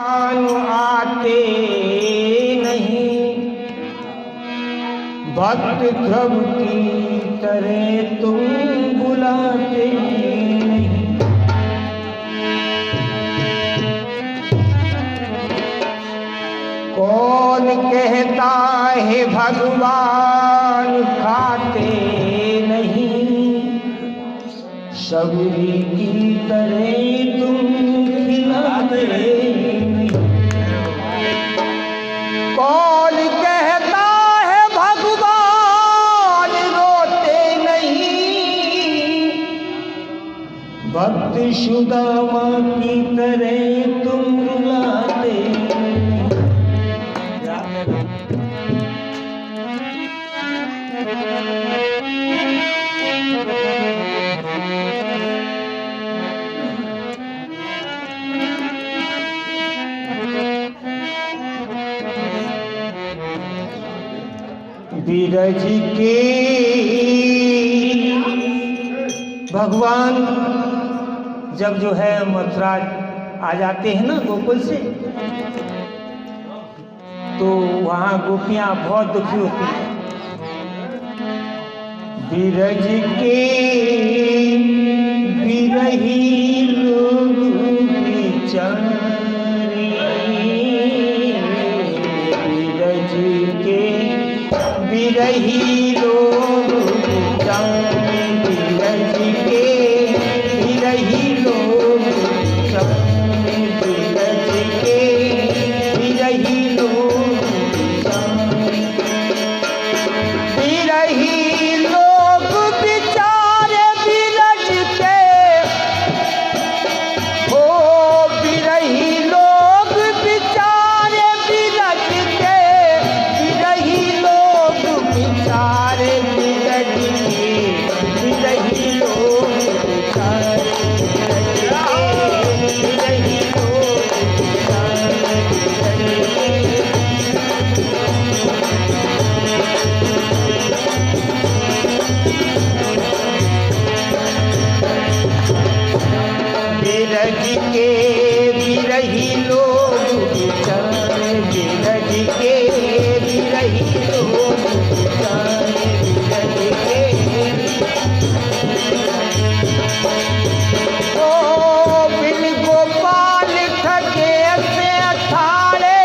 भगवान आते नहीं, भक्त ध्रुव की तरह तुम बुलाते नहीं। कौन कहता है भगवान खाते नहीं, सबरी की तरह तुम खिलाते नहीं। कौन कहता है भगवान रोते नहीं, भक्त सुदामा की तरह तुम रुलाते नहीं। बीरज के भगवान जब जो है मथुरा आ जाते हैं ना गोकुल से, तो वहाँ गोपियाँ बहुत दुखी होती हैं। बीरज के बिरही लोग बेचारे, बीरज के बिरही लोग बेचारे, बीरज के बिरही लोग बेचारे, बीरज के बिरही लोग बेचारे, बिरही लोग बेचारे बिरज के, हो बिरही लोग बेचारे बिरज के, बिरही लोग बेचारे बिरज के, बिरही लोग बेचारे बिरज के, बिरही लोग बेचारे बिरज के। बिरज के बिरही लोग बेचारे, बिरज के बिरही लोग बेचारे बिरज के। ओ बिन गोपाल ठगे से अठाड़े,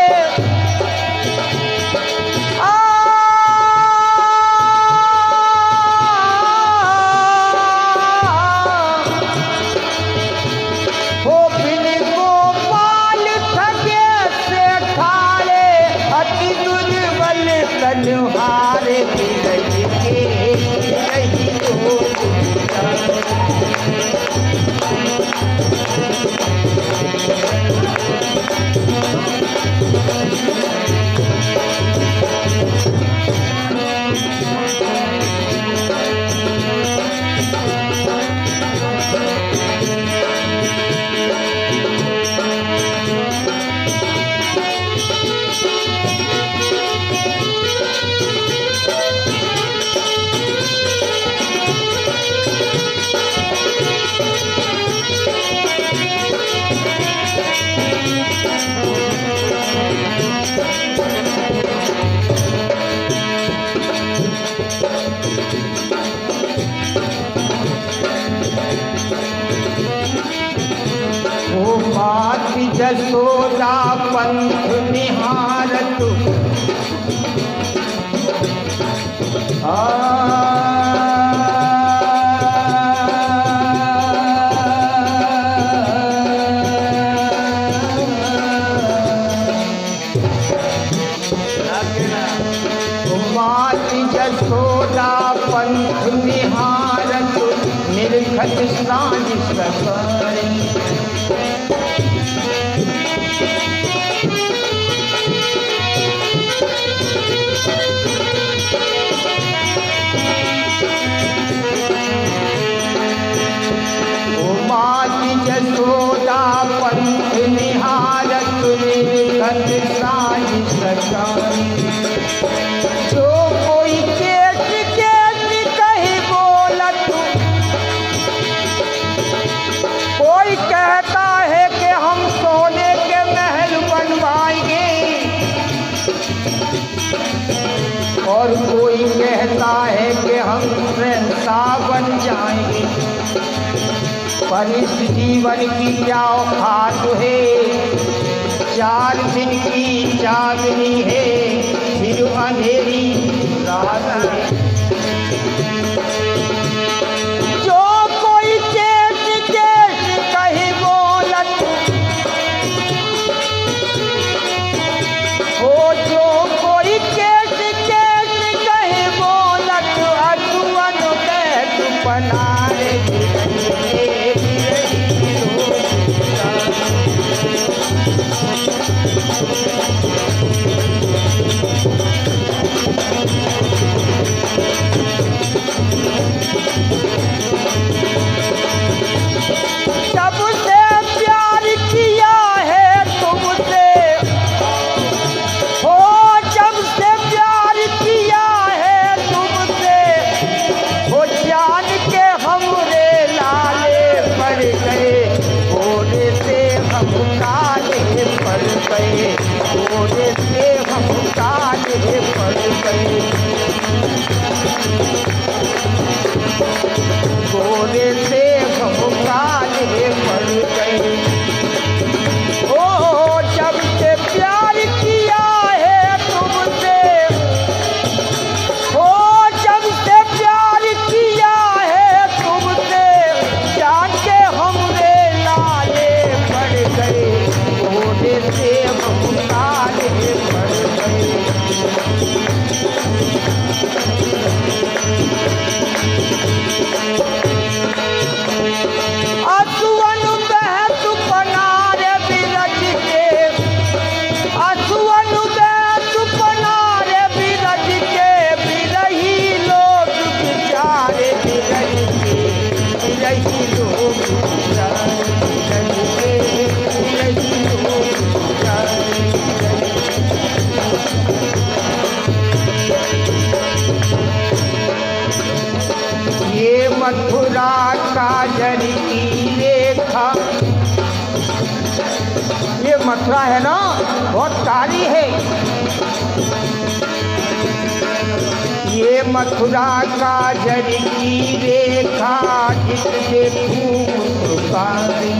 हो बिन गोपाल ठगे से ठाड़े, अति दुर्बल तनहारे, बिरज के बिरही लोग बेचारे। ओ बात जसोदा पंथ निहारत, बात जसोदा पंथ निहारत, निरखत सांझ सवारी। बात जसोदा पंथ निहारत, निरखत सांझ सवारी। जो कोई केट केट कही बोलत, कोई कहता है कि हम सोने के महल बन और कोई कहता है कि हम शहंशाह बन जाएंगे, पर इस जीवन की क्या औकात है। 4 दिन की चांदनी है, फिर अंधेरी रात है। जो कोई केस कहीं बोलत हो, जो कोई केस कहीं बोलत, असुअन बैठ बनाए सबसे प्यार किया है तुमसे, हो जब से प्यार किया है तुमसे, हो जान के हमरे लाले पड़ गए, घोड़े से हम काले पड़ गए, घोड़े से हम काले पड़ गए, घोड़े से हम काले पड़ गए। ओ जब से प्यार किया है तुमसे, हो जब से प्यार किया है तुमसे, जान के हमरे लाले पड़ गए, घोड़े से हम काले पड़ गए। असुअन बहत पनारे बिरज के, असुअन बहत पनारे बिरज के, बिरही लोग बिचारे बिरज के, बिरही लोग बिचारे बिरज के, बिरही लोग बिचारे बिरज के। ये मथुरा काजल की रेखा, ये मथुरा है ना, बहुत कारी है। ये मथुरा काजल की रेखा, जिससे खूब कारी,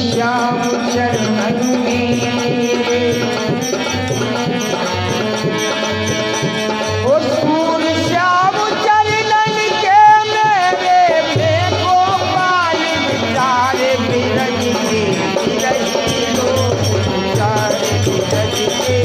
श्याम चरणन मेरे, ओ सूर श्याम चरणन के मेरे, मैं गोपाल बिचारे बिरज के, बिरही लोग बिचारे बिरज के।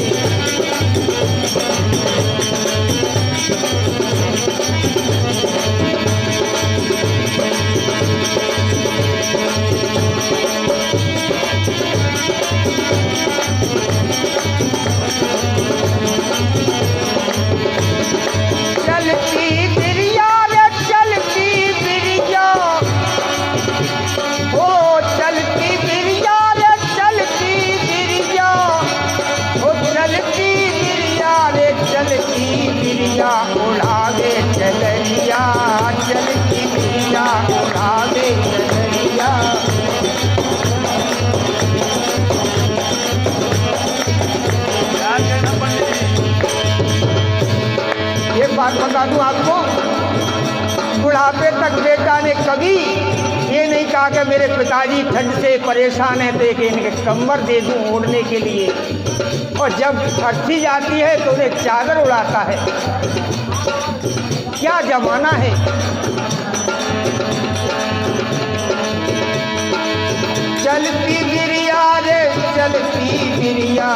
चलती बिरिया रे चलती बिरिया, ओ चलती बिरिया रे चलती बिरिया, ओ चलती बिरिया रे चलती बिरिया, उड़ावे चलरिया, चलती बिरिया उड़ावे चलरिया। एक बात बता दूं आपको, बुढ़ापे तक बेटा ने कभी ये नहीं कहा कि मेरे पिताजी ठंड से परेशान हैं तो एक इनके कंबल दे दूं ओढ़ने के लिए, और जब अर्थी जाती है तो उन्हें चादर उड़ाता है। क्या जमाना है। चलती बिरिया रे चलती बिरिया,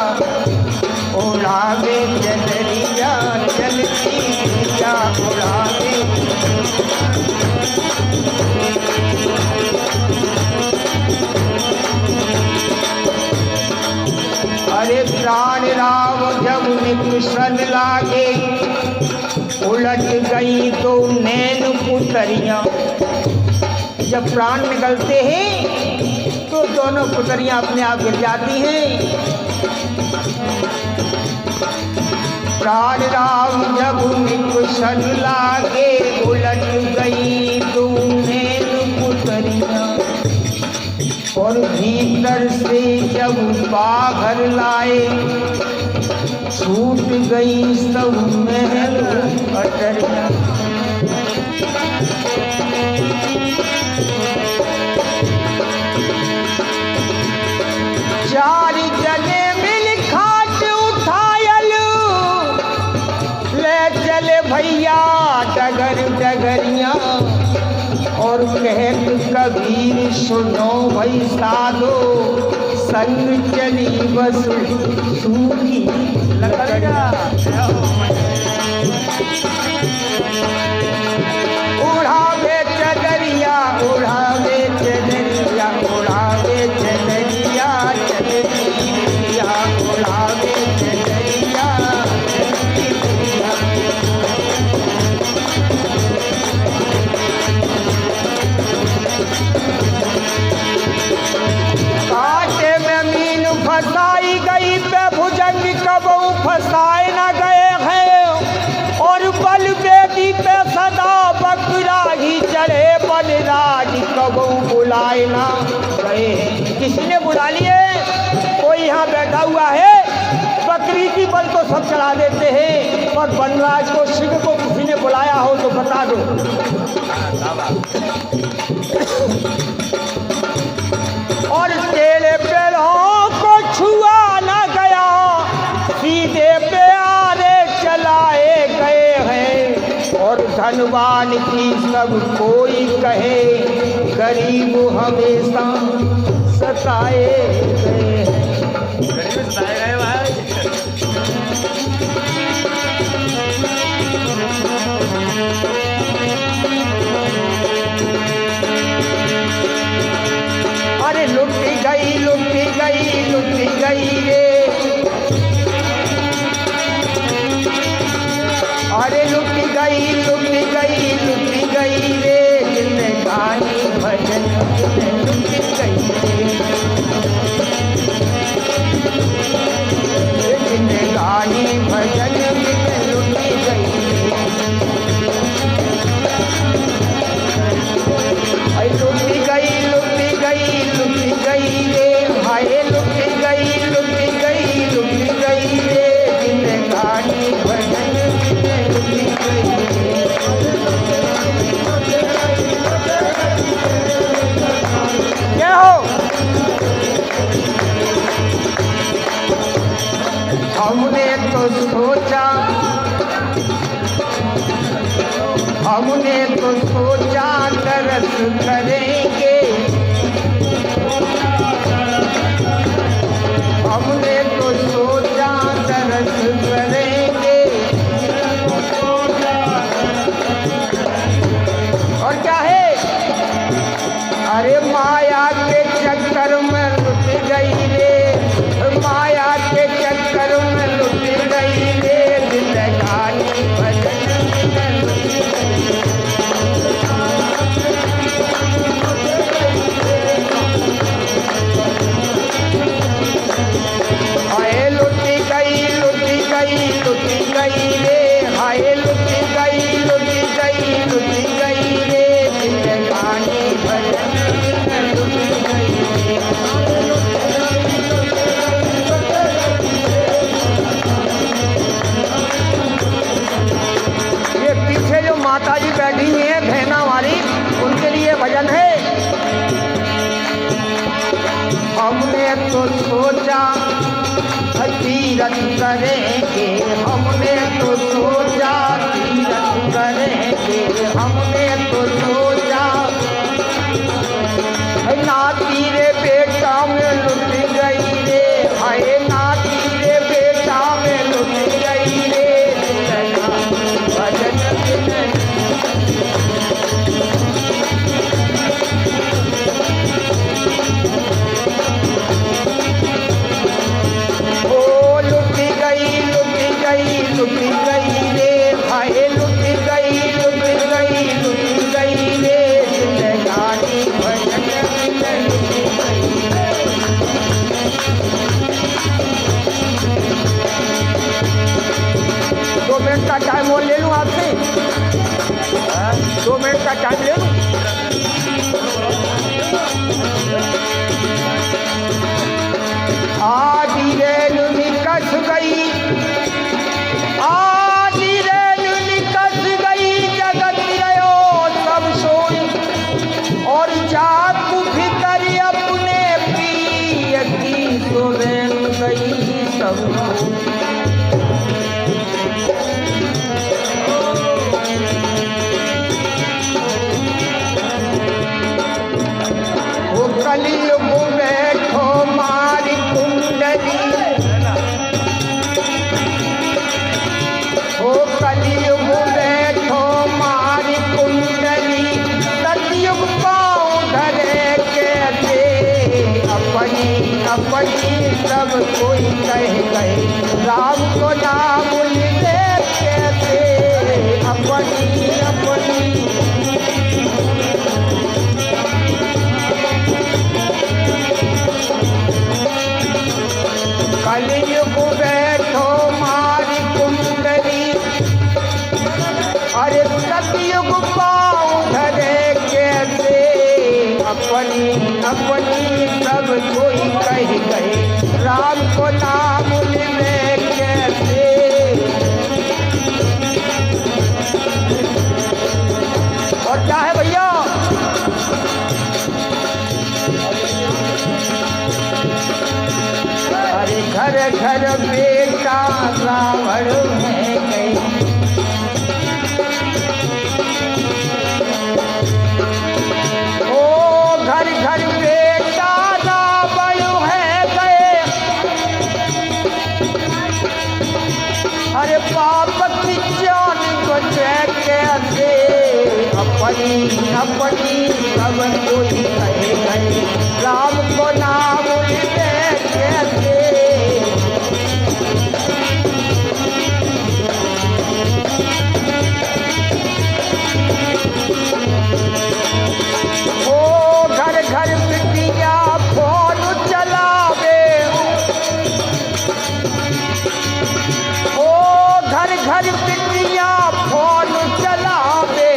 उड़ावे चलरिया, चलती बिरिया उड़ावे। अरे सन लागे, उलट गई तो नैन पुतरियां। जब प्राण निकलते हैं तो दोनों पुतरियां अपने आप गिर जाती हैं। प्राण राम जब निकुशन लागे, उलट गई तो नैन पुतरियां। और भीतर से जब बाहर लाए, छूट गई सब महल अटरियां। चार जने मिल खाट उठायल, ले चले भैया डगर डगरिया। और कहत कबीर सुनो भाई साधो, संग चली बस सूखी लकड़ियां। उड़ावे चदरिया, उड़ावे चदरिया, उड़ावे चदरिया, चदरिया उड़ावे चदरिया। कांटे में मीन फंसाई गई पे भुजंग, कबहू फंसाए न गए हैं। और बल बेदी पे सदा बकरा ही चढ़े, बलराज कबहू बुलाए ना गए हैं। किसी ने बुला लिए, कोई यहाँ बैठा हुआ है, बकरी की बल तो सब चढ़ा देते हैं, पर बनराज को सिंह को किसी ने बुलाया हो तो बता दो। और टेढ़े पेड़ों को छुआ न गया, सीधे प्यारे चलाए गए हैं। और धनवान की सब कोई कहे, गरीब हमेशा सताए गए हैं। अरे लुटी गई, लुटी गई, लुटी गई रे। अरे लुटी गई, लुटी गई, लुटी गई रे। जिनने गानी भजन लुटी गई रे। जिनने गानी भजन लुटी गई रे। लुटी गई, लुटी गई, लुटी गई रे। हाय लुटी गई, लुटी गई, लुटी गई रे। जिनने गानी भजन लुटी गई रे। क्या हो? हमने तो सोचा, हमने तो सोचा तरस करेंगे। हमने तो सोचा तरस करेंगे। और क्या है? अरे माया के चक्कर में लुट गई रे। माया के चक्कर में लुट गई रे। जिंदगानी भजन हाय लुटी गई, लुटी गई, लुटी गई रे। हाय लुटी गई, लुटी गई, लुटी गई रे। जिंदगानी भजन लुटी गई रे। ये पीछे जो माता जी बैठी हुई है बहना वाली, उनके लिए भजन है। हमने तो सोचा तीरथ करेंगे। हमने तो सोचा तीरथ करेंगे। हमने तो सोचा नाती रे बेटा में लुट गई रे। हाय नाती रे बेटा में लुट गई रे। भजन ओ लुट गई, लुट गई, आधी रेल निकस गई, आधी रेल निकस गई, जगत रयो सब सोई, और जाकू फिकर अपने पिय की तो रेल गई सब सोई। वो कलयुग बैठो मारी कुंडली, वो कलयुग बैठो मारी कुंडली, सतयुग पाँव धरे कैसे अपनी अपनी सब कोई कह गए, राम को नाम ले कैसे अपनी अपनी। कलयुग बैठो मारी कुंडली, अरे सतयुग पाँव धरे कैसे अपनी अपनी सब कोई कह गए, राम को नाम ले कैसे। और क्या है भैया, अरे घर घर बेटा रावण है गई, ओ घर घर बेटा रावण है गए, अरे पाप की जान बचे कैसे अपनी अपनी सब कोई कहे गए, राम को नाम ले कैसे। ओ घर घर बिटिया फोन चलावे, ओ घर घर बिटिया फोन चलावे,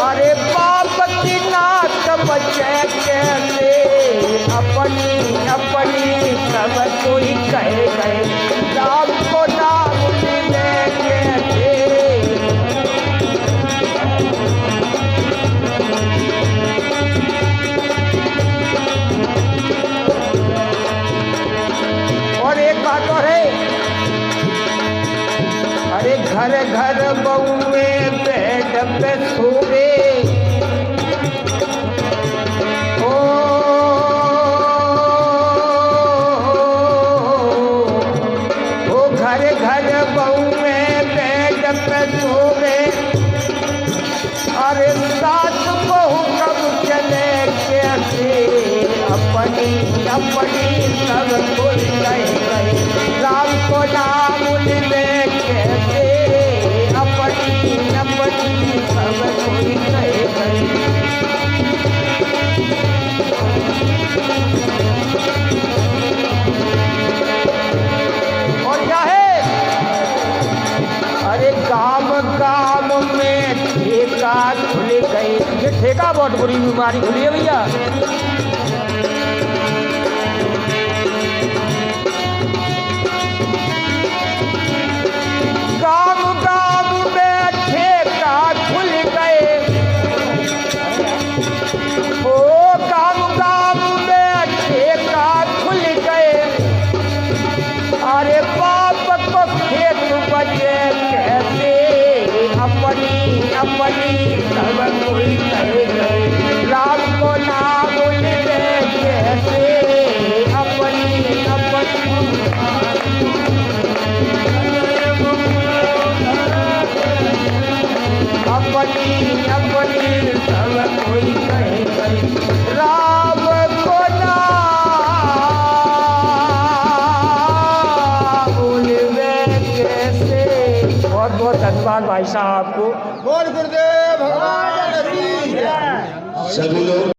अरे पाप की नाक बचे कैसे अपनी अपनी सब कोई कहे गए, राम को नाम ले कैसे। और एक बात और है, अरे घर घर बउए बेड पे सोवे, ओ घर घर बउए बेड पे सोवे, अरे सास बहू कब चले कैसे अपनी अपनी सब कोई कह गए, राम को नाम ले कैसे अपनी अपनी सब कोई कह गए। और क्या है, अरे गांव गांव में ठेका खुल गए, ये ठेका बहुत बुरी बीमारी खुली है भैया। गांव गांव में ठेका खुल गए, ओ गांव गांव में ठेका खुल गए, अरे बाप को खेत बचे कैसे अपनी अपनी सब कोई कह गए, राम को नाम ले कैसे अपनी अपनी। अपनी अपनी सब कोई कह गए, राम को नाम ले कैसे। बहुत बहुत धन्यवाद भाई साहब आपको। बोल गुरुदेव भगवान की जय। सभी लोग